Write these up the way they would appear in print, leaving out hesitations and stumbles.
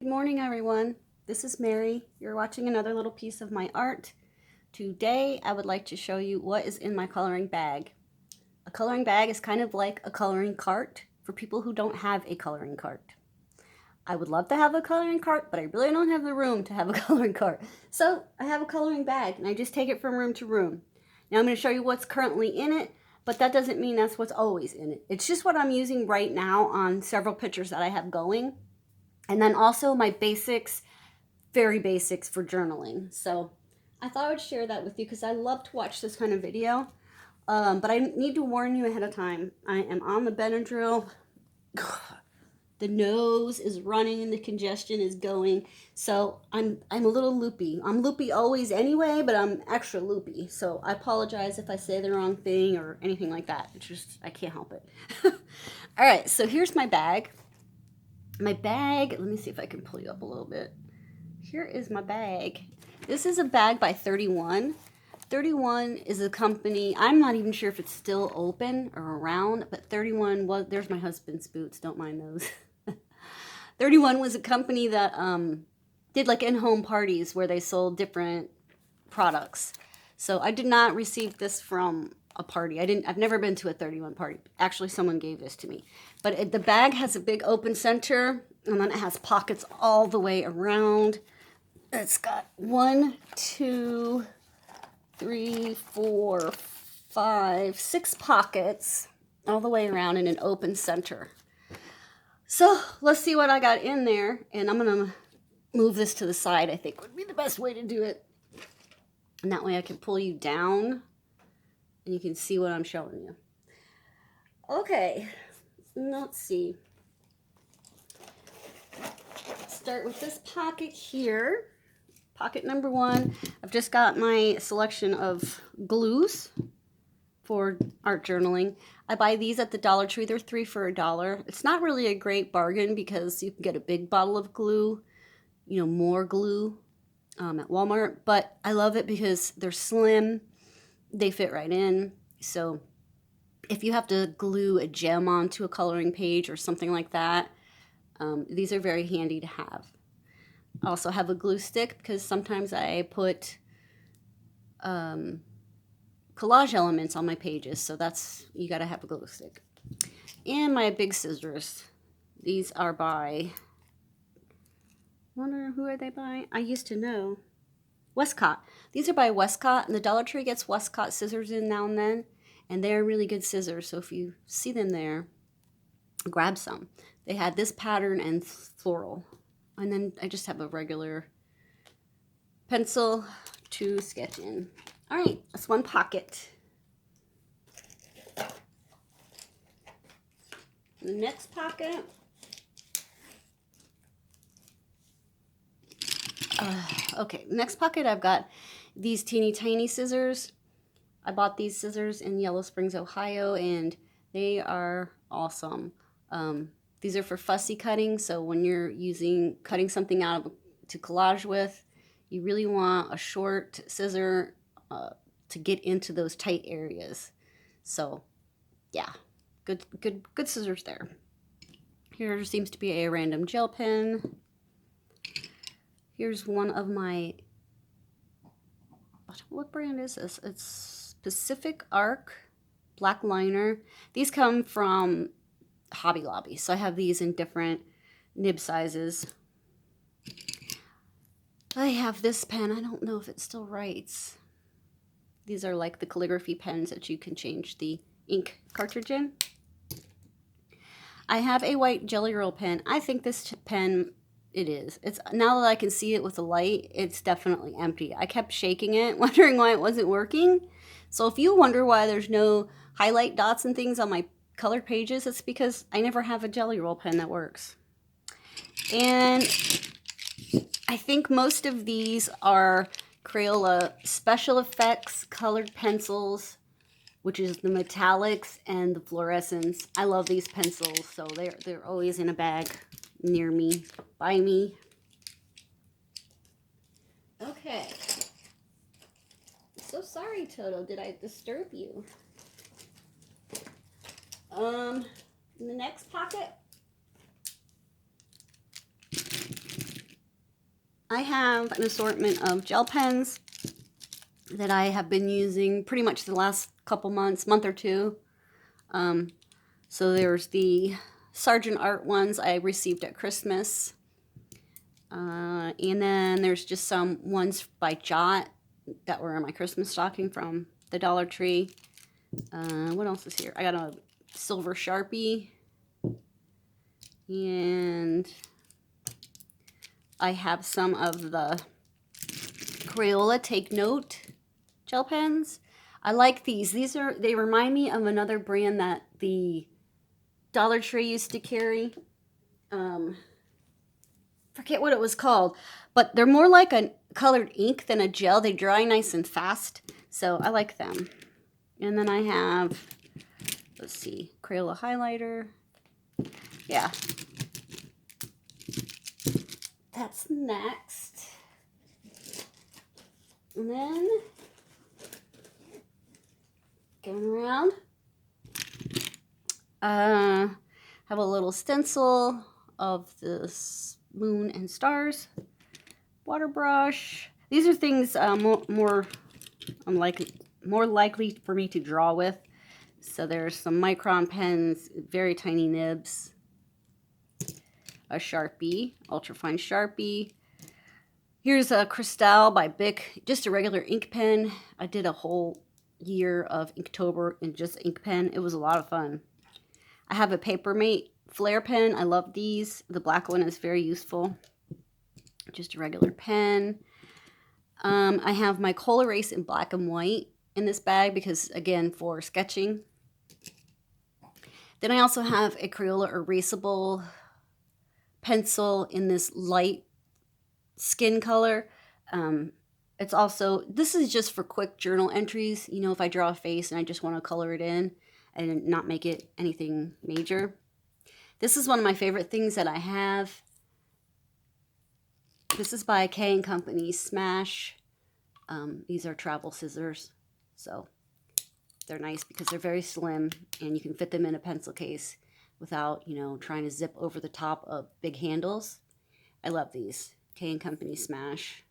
Good morning, everyone. This is Mary. You're watching another little piece of my art. Today, I would like to show you what is in my coloring bag. A coloring bag is kind of like a coloring cart for people who don't have a coloring cart. I would love to have a coloring cart, but I really don't have the room to have a coloring cart. So I have a coloring bag, and I just take it from room to room. Now I'm going to show you what's currently in it, but that doesn't mean that's what's always in it. It's just what I'm using right now on several pictures that I have going. And then also my basics, very basics for journaling. So I thought I would share that with you because I love to watch this kind of video. But I need to warn you ahead of time. I am on the Benadryl. The nose is running and the congestion is going. So I'm a little loopy. I'm loopy always anyway, but I'm extra loopy. So I apologize if I say the wrong thing or anything like that. It's just, I can't help it. All right, so here's my bag. My bag, let me see if I can pull you up a little bit. Here is my bag. This is a bag by 31. 31 is a company, I'm not even sure if it's still open or around, but 31 was, there's my husband's boots, don't mind those. 31 was a company that did like in-home parties where they sold different products. So I did not receive this from a party. I've never been to a 31 party. Actually, someone gave this to me. But the bag has a big open center, and then it has pockets all the way around. It's got 1, 2, 3, 4, 5, 6 pockets all the way around in an open center. So let's see what I got in there, and I'm gonna move this to the side. I think would be the best way to do it. And that way I can pull you down and you can see what I'm showing you. Okay, let's see. Start with this pocket here. Pocket number 1. I've just got my selection of glues for art journaling. I buy these at the Dollar Tree. They're 3 for $1. It's not really a great bargain because you can get a big bottle of glue, more glue at Walmart, but I love it because they're slim, they fit right in. So if you have to glue a gem onto a coloring page or something like that, these are very handy to have. I also have a glue stick because sometimes I put collage elements on my pages, so you gotta have a glue stick. And my big scissors. These are by, wonder who are they by? I used to know. Westcott. These are by Westcott, and the Dollar Tree gets Westcott scissors in now and then, and they're really good scissors, so if you see them there, grab some. They had this pattern and floral. And then I just have a regular pencil to sketch in. All right, that's one pocket. The next pocket, okay, next pocket I've got these teeny tiny scissors. I bought these scissors in Yellow Springs, Ohio, and they are awesome. These are for fussy cutting, so when you're cutting something out to collage with, you really want a short scissor to get into those tight areas. So, yeah, good scissors there. Here seems to be a random gel pen. Here's one of my, what brand is this? It's Pacific Arc black liner. These come from Hobby Lobby, so I have these in different nib sizes. I have this pen. I don't know if it still writes. These are like the calligraphy pens that you can change the ink cartridge in. I have a white Jelly Roll pen. I think this pen, it's now that I can see it with the light, it's definitely empty. I kept shaking it, wondering why it wasn't working. So if you wonder why there's no highlight dots and things on my colored pages, it's because I never have a Jelly Roll pen that works. And I think most of these are Crayola Special Effects colored pencils, which is the metallics and the fluorescents. I love these pencils, so they're always in a bag near me, by me. Okay. So sorry, Toto. Did I disturb you? In the next pocket, I have an assortment of gel pens that I have been using pretty much the last couple months, month or two. So there's the Sargent Art ones I received at Christmas. And then there's just some ones by Jot that were in my Christmas stocking from the Dollar Tree. What else is here? I got a silver Sharpie. And I have some of the Crayola Take Note gel pens. I like these. They remind me of another brand that the Dollar Tree used to carry. Forget what it was called, but they're more like a colored ink than a gel. They dry nice and fast, so I like them. And then I have, let's see, Crayola highlighter. Yeah. That's next. And then, going around, have a little stencil of this moon and stars, water brush. These are things more likely for me to draw with. So there's some Micron pens, very tiny nibs, a Sharpie, ultrafine Sharpie. Here's a Cristal by Bic, just a regular ink pen. I did a whole year of Inktober in just ink pen. It was a lot of fun. I have a Papermate Flare pen. I love these. The black one is very useful. Just a regular pen. I have my Kohl Erase in black and white in this bag because, again, for sketching. Then I also have a Crayola erasable pencil in this light skin color. It's also, this is just for quick journal entries. You know, if I draw a face and I just want to color it in and not make it anything major. This is one of my favorite things that I have. This is by K & Company Smash. These are travel scissors, so they're nice because they're very slim and you can fit them in a pencil case without, you know, trying to zip over the top of big handles. I love these, K & Company Smash.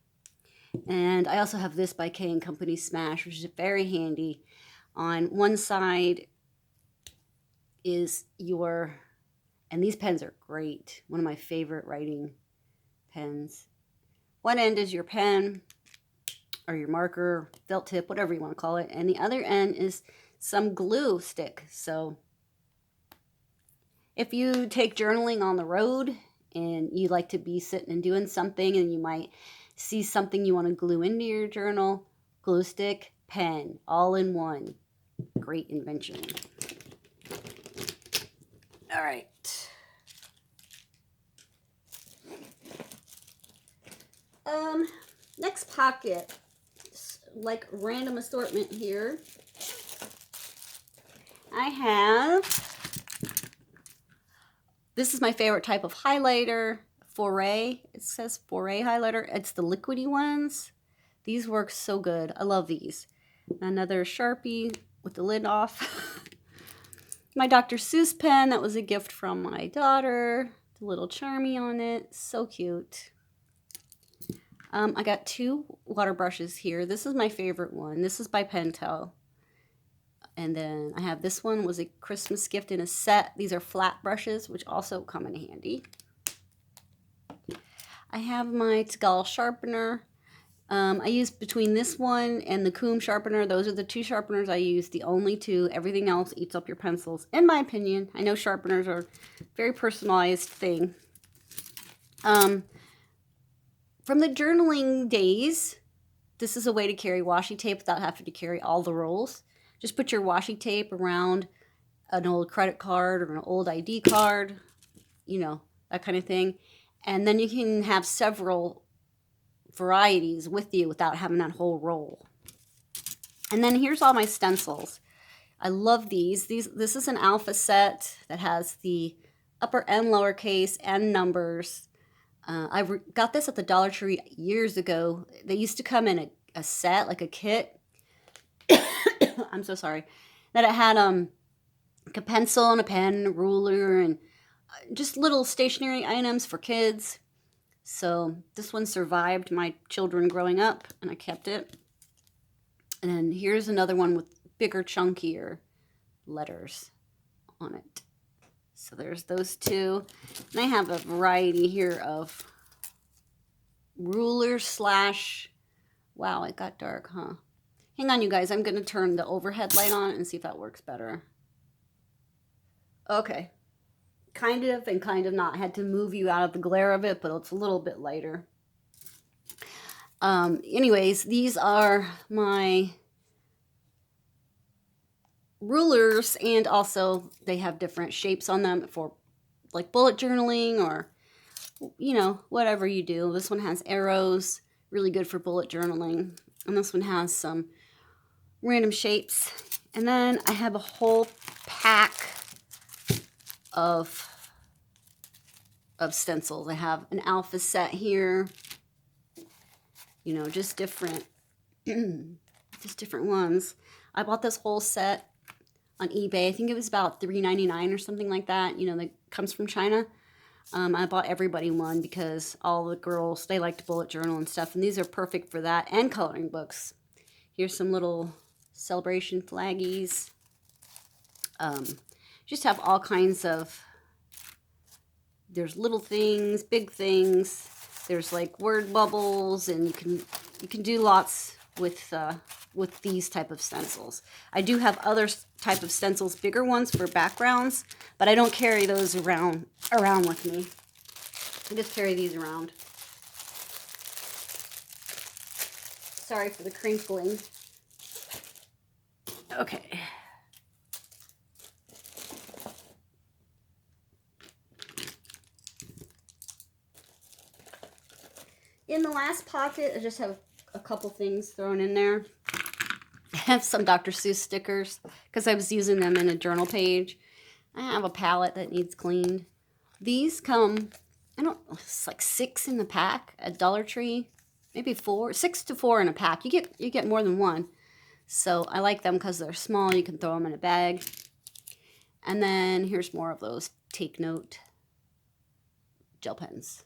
And I also have this by K & Company Smash, which is very handy. On one side is your, and these pens are great, one of my favorite writing pens. One end is your pen or your marker, felt tip, whatever you want to call it, and the other end is some glue stick. So if you take journaling on the road and you like to be sitting and doing something and you might see something you want to glue into your journal, glue stick, pen, all in one. Great invention. All right. Next pocket, like random assortment here. I have, this is my favorite type of highlighter, Foray. It says Foray highlighter. It's the liquidy ones. These work so good. I love these. Another Sharpie with the lid off. My Dr. Seuss pen, that was a gift from my daughter. The little Charmy on it, so cute. I got two water brushes here. This is my favorite one. This is by Pentel. And then I have this one, was a Christmas gift in a set. These are flat brushes, which also come in handy. I have my Tagal sharpener. I use between this one and the Coombe sharpener. Those are the two sharpeners I use, the only two. Everything else eats up your pencils, in my opinion. I know sharpeners are a very personalized thing. From the journaling days, this is a way to carry washi tape without having to carry all the rolls. Just put your washi tape around an old credit card or an old ID card, you know, that kind of thing. And then you can have several varieties with you without having that whole roll. And then here's all my stencils. I love these. This is an alpha set that has the upper and lowercase and numbers. I got this at the Dollar Tree years ago. They used to come in a set, like a kit. I'm so sorry. That it had like a pencil and a pen and a ruler and just little stationery items for kids. So this one survived my children growing up, and I kept it. And then here's another one with bigger, chunkier letters on it. So there's those two. And I have a variety here of rulers slash... Wow, it got dark, huh? Hang on, you guys. I'm going to turn the overhead light on and see if that works better. Okay. Kind of and kind of not. I had to move you out of the glare of it, but it's a little bit lighter. Anyways, these are my rulers, and also they have different shapes on them for like bullet journaling or, you know, whatever you do. This one has arrows, really good for bullet journaling. And this one has some random shapes. And then I have a whole pack of stencils. I have an alpha set here, you know, just different ones. I bought this whole set on eBay. I think it was about $3.99 or something like that. You know, that comes from China. I bought everybody one because all the girls, they like to bullet journal and stuff, and these are perfect for that, and coloring books. Here's some little celebration flaggies. Just have all kinds of, there's little things, big things. There's like word bubbles, and you can do lots with these type of stencils. I do have other type of stencils, bigger ones for backgrounds, but I don't carry those around with me. I just carry these around. Sorry for the crinkling. Okay. In the last pocket, I just have a couple things thrown in there. I have some Dr. Seuss stickers because I was using them in a journal page. I have a palette that needs cleaned. These come, I don't know, it's like 6 in the pack at Dollar Tree, maybe 4, 6 to 4 in a pack. You get more than one. So I like them because they're small. You can throw them in a bag. And then here's more of those Take Note gel pens.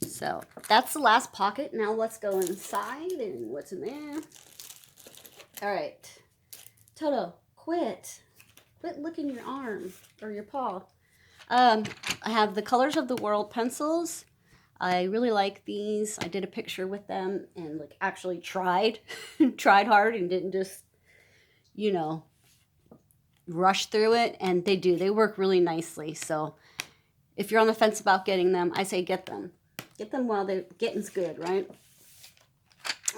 So that's the last pocket. Now let's go inside and what's in there. All right. Toto, quit licking your arm or your paw. I have the Colors of the World pencils. I really like these. I did a picture with them and like actually tried hard and didn't just, you know, rush through it. And they work really nicely. So if you're on the fence about getting them, I say get them. Get them while they're getting's good, right?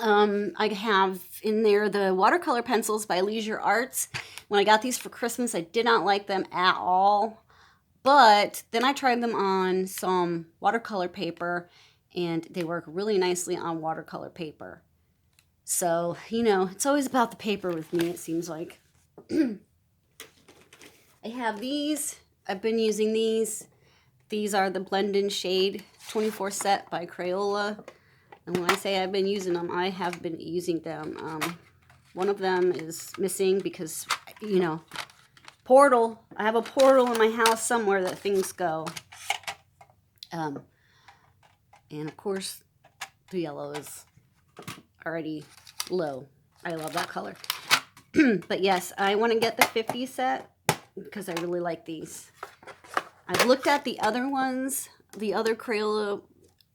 I have in there the watercolor pencils by Leisure Arts. When I got these for Christmas, I did not like them at all. But then I tried them on some watercolor paper, and they work really nicely on watercolor paper. So, you know, it's always about the paper with me, it seems like. I have these. I've been using these. These are the Blend In Shade 24 set by Crayola. And when I say I've been using them, I have been using them. One of them is missing because, you know, portal. I have a portal in my house somewhere that things go. And of course, the yellow is already low. I love that color. But yes, I want to get the 50 set because I really like these. I've looked at the other ones, the other Crayola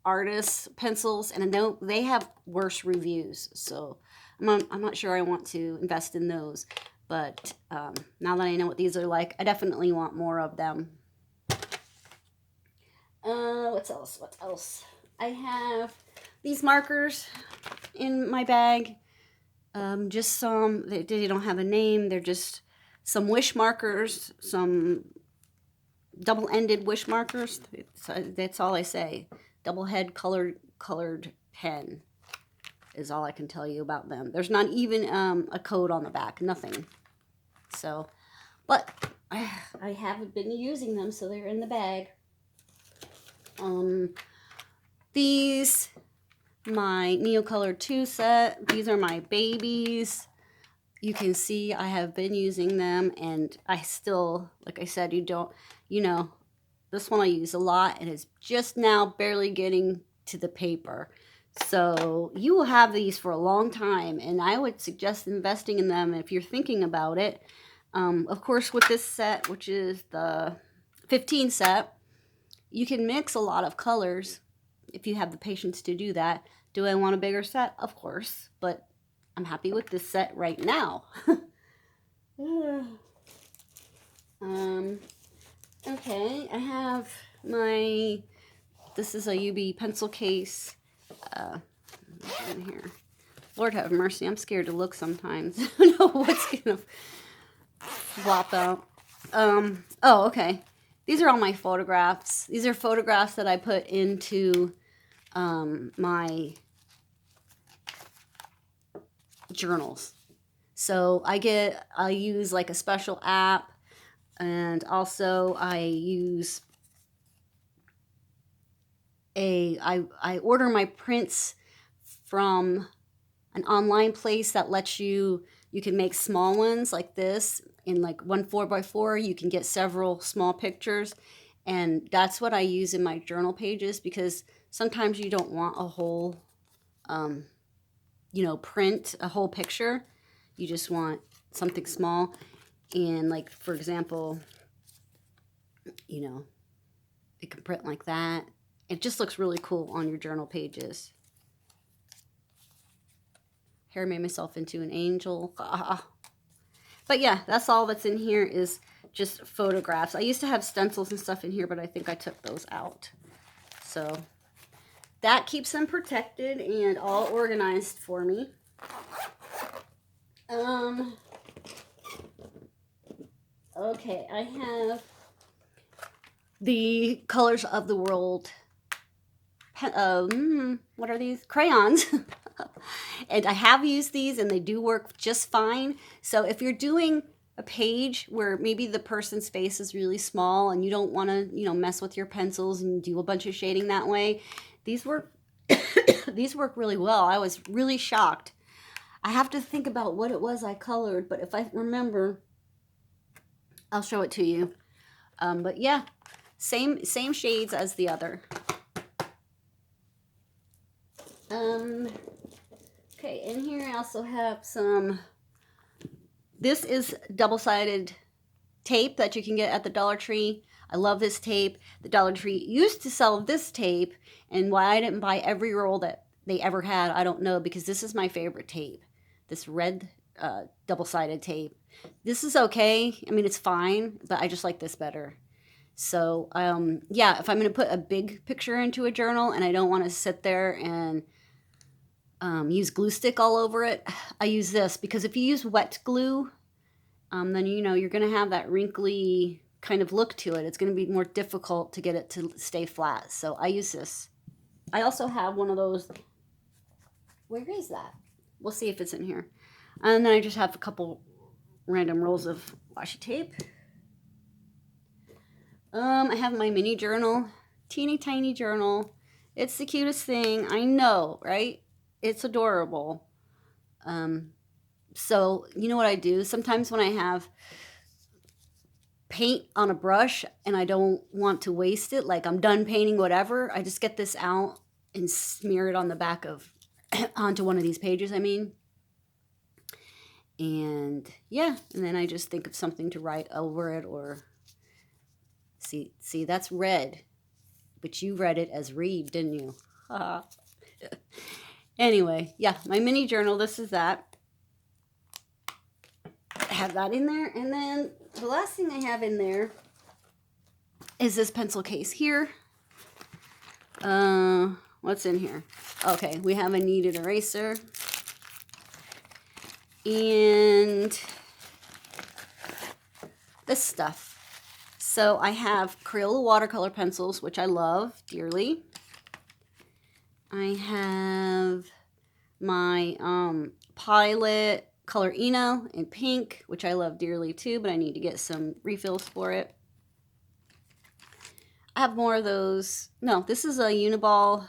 artists pencils, and I know they have worse reviews. So I'm not sure I want to invest in those. But now that I know what these are like, I definitely want more of them. What else? What else? I have these markers in my bag. Just some, they don't have a name. They're just some wish markers, some double-ended wish markers. That's all I say. Double-head colored pen is all I can tell you about them. There's not even a code on the back, nothing. So, but I haven't been using them, so they're in the bag. These, my Neocolor 2 set. These are my babies. You can see I have been using them, and I still, like I said, you know, This one I use a lot and is just now barely getting to the paper. So you will have these for a long time, and I would suggest investing in them if you're thinking about it. Of course, with this set, which is the 15 set, you can mix a lot of colors if you have the patience to do that. Do I want a bigger set? Of course, but I'm happy with this set right now. Okay, I have this is a UB pencil case. In here. Lord have mercy, I'm scared to look sometimes. I don't know what's gonna flop out. Oh, okay. These are all my photographs. These are photographs that I put into my journals. So I use like a special app, and also I use I order my prints from an online place that lets you can make small ones like this in like 1 4x4. You can get several small pictures, and that's what I use in my journal pages, because sometimes you don't want a whole print, a whole picture. You just want something small. And like, for example, it can print like that. It just looks really cool on your journal pages. Here I made myself into an angel. But yeah, that's all that's in here is just photographs. I used to have stencils and stuff in here, but I think I took those out. So that keeps them protected and all organized for me. Okay, I have the Colors of the World, what are these? Crayons. And I have used these and they do work just fine. So if you're doing a page where maybe the person's face is really small and you don't want to, mess with your pencils and do a bunch of shading that way, these work these work really well. I was really shocked. I have to think about what it was I colored, but if I remember, I'll show it to you. But yeah, same shades as the other. Okay, in here I also have some, this is double-sided tape that you can get at the Dollar Tree. I love this tape. The Dollar Tree used to sell this tape, and why I didn't buy every roll that they ever had, I don't know, because this is my favorite tape. This red double-sided tape. This is okay. I mean, it's fine, but I just like this better. So, yeah, if I'm going to put a big picture into a journal and I don't want to sit there and use glue stick all over it, I use this, because if you use wet glue, then you're going to have that wrinkly kind of look to it. It's going to be more difficult to get it to stay flat. So I use this. I also have one of those. Where is that? We'll see if it's in here. And then I just have a couple random rolls of washi tape. I have my mini journal, teeny tiny journal. It's the cutest thing. I know, right? It's adorable. So you know what I do? Sometimes when I have paint on a brush and I don't want to waste it, like I'm done painting whatever, I just get this out and smear it on the back of, onto one of these pages, I mean. And yeah, and then I just think of something to write over it, or see that's red, but you read it as read, didn't you? Anyway, yeah, my mini journal, this is that. I have that in there, and then the last thing I have in there is this pencil case here. What's in here? Okay, we have a kneaded eraser. And this stuff. So I have Crayola watercolor pencils, which I love dearly. I have my Pilot Color Eno in pink, which I love dearly too, but I need to get some refills for it. I have more of those. No, this is a Uniball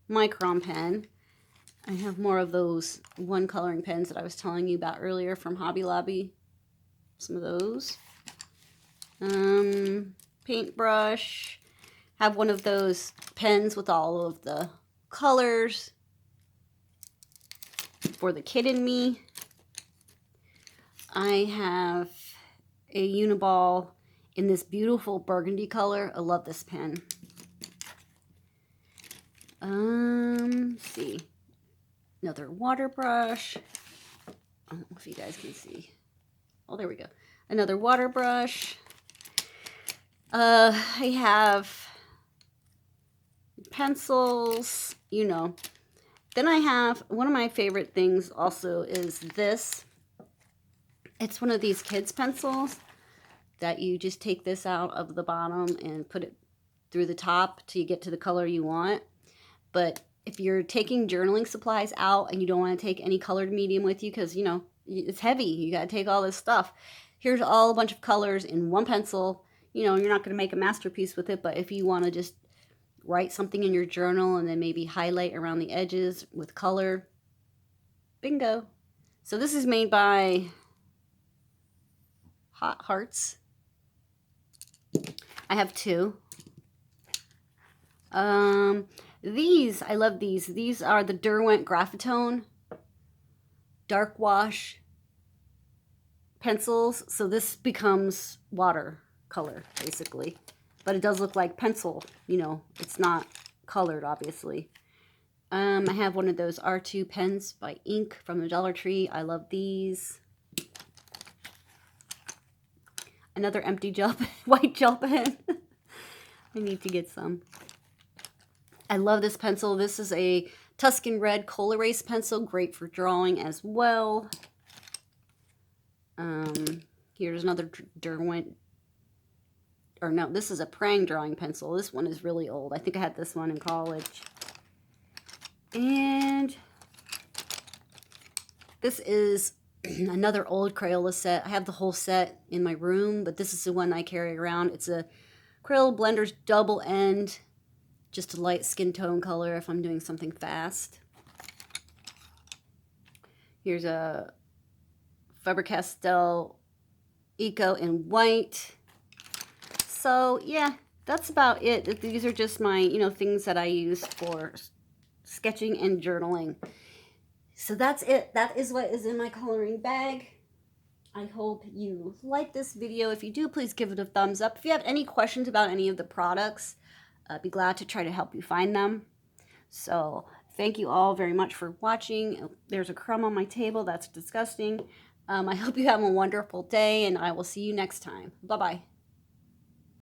Micron pen. I have more of those one coloring pens that I was telling you about earlier from Hobby Lobby. Some of those. paintbrush. Have one of those pens with all of the colors for the kid in me. I have a Uniball in this beautiful burgundy color. I love this pen. Let's see. Another water brush. I don't know if you guys can see. Oh, there we go. Another water brush. I have pencils, you know. Then I have, one of my favorite things also is this. It's one of these kids' pencils that you just take this out of the bottom and put it through the top till you get to the color you want. But if you're taking journaling supplies out and you don't want to take any colored medium with you because, you know, it's heavy, you got to take all this stuff. Here's all a bunch of colors in one pencil. You know, you're not going to make a masterpiece with it, but if you want to just write something in your journal and then maybe highlight around the edges with color, bingo. So this is made by Hot Hearts. I have two. These, I love these. These are the Derwent Graphitone Dark Wash pencils. So this becomes watercolor, basically. But it does look like pencil, you know. It's not colored, obviously. I have one of those R2 pens by Ink from the Dollar Tree. I love these. Another empty gel, white gel pen. I need to get some. I love this pencil. This is a Tuscan Red Kohl Erase pencil. Great for drawing as well. Here's another Derwent. Or no, this is a Prang drawing pencil. This one is really old. I think I had this one in college. And this is another old Crayola set. I have the whole set in my room, but this is the one I carry around. It's a Crayola Blenders double end. Just a light skin tone color if I'm doing something fast. Here's a Faber-Castell Eco in white. So yeah, that's about it. These are just my, you know, things that I use for sketching and journaling. So that's it. That is what is in my coloring bag. I hope you like this video. If you do, please give it a thumbs up. If you have any questions about any of the products, I'd be glad to try to help you find them. So thank you all very much for watching. There's a crumb on my table. That's disgusting. I hope you have a wonderful day, and I will see you next time. Bye-bye.